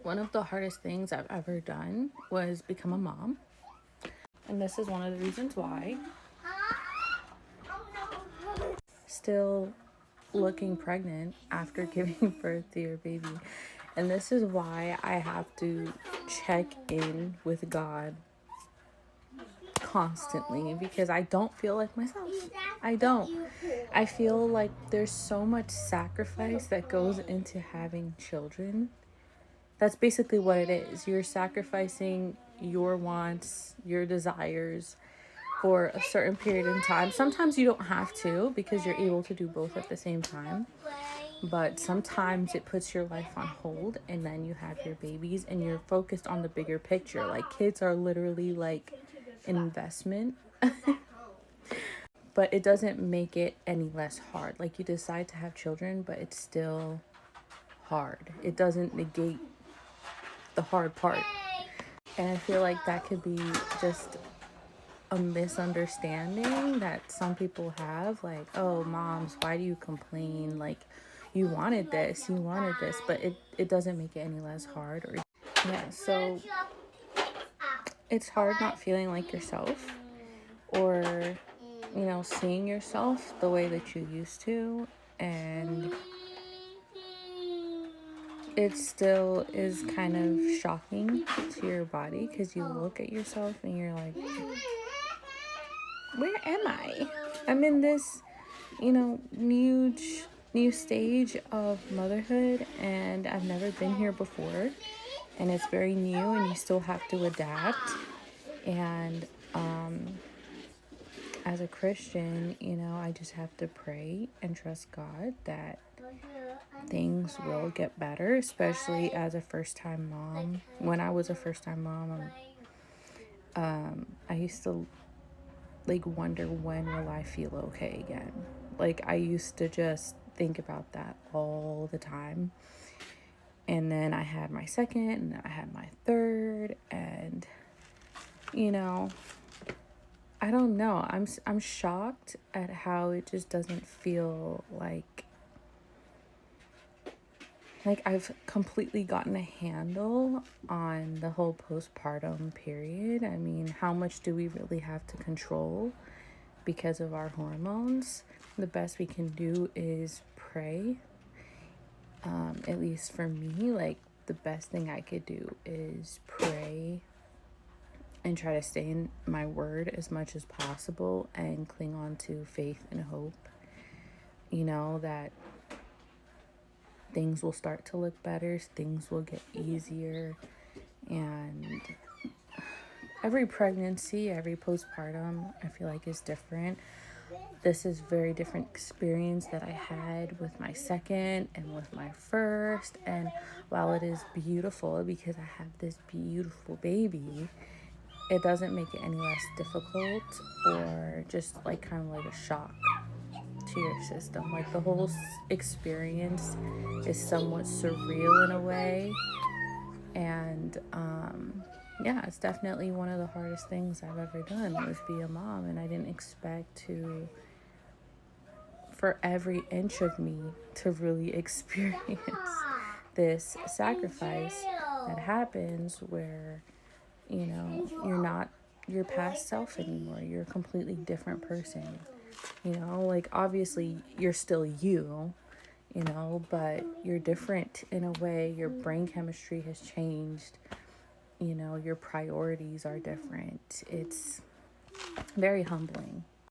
One of the hardest things I've ever done was become a mom. And this is one of the reasons why. Still looking pregnant after giving birth to your baby. And this is why I have to check in with God constantly, because I don't feel like myself. I don't. I feel like there's so much sacrifice that goes into having children. That's basically what it is. You're sacrificing your wants, your desires for a certain period in time. Sometimes you don't have to because you're able to do both at the same time. But sometimes it puts your life on hold and then you have your babies and you're focused on the bigger picture. Like, kids are literally like an investment. But it doesn't make it any less hard. Like, you decide to have children, but it's still hard. It doesn't negate the hard part. And I feel like that could be just a misunderstanding that some people have. Like, oh, moms, why do you complain? Like, you wanted this, but it doesn't make it any less hard. Or yeah, so it's hard not feeling like yourself, or seeing yourself the way that you used to. And it still is kind of shocking to your body because you look at yourself and you're like, where am I? I'm in this, huge new stage of motherhood, and I've never been here before, and it's very new, and you still have to adapt. And as a Christian, I just have to pray and trust God that things will get better, especially as a first-time mom. When I was a first-time mom, I used to wonder, when will I feel okay again? Like, I used to just think about that all the time. And then I had my second, and then I had my third, and I don't know. I'm shocked at how it just doesn't feel like I've completely gotten a handle on the whole postpartum period. I mean, how much do we really have to control because of our hormones? The best we can do is pray. At least for me, the best thing I could do is pray and try to stay in my word as much as possible and cling on to faith and hope, that things will start to look better, things will get easier. And every pregnancy, every postpartum, I feel like is different. This is very different experience that I had with my second and with my first. And while it is beautiful because I have this beautiful baby, it doesn't make it any less difficult or just kind of like a shock to your system. Like, the whole experience is somewhat surreal in a way. And yeah, it's definitely one of the hardest things I've ever done was be a mom. And I didn't expect for every inch of me to really experience this sacrifice that happens where, you're not your past self anymore. You're a completely different person. Obviously you're still you, but you're different in a way. Your brain chemistry has changed. Your priorities are different. It's very humbling.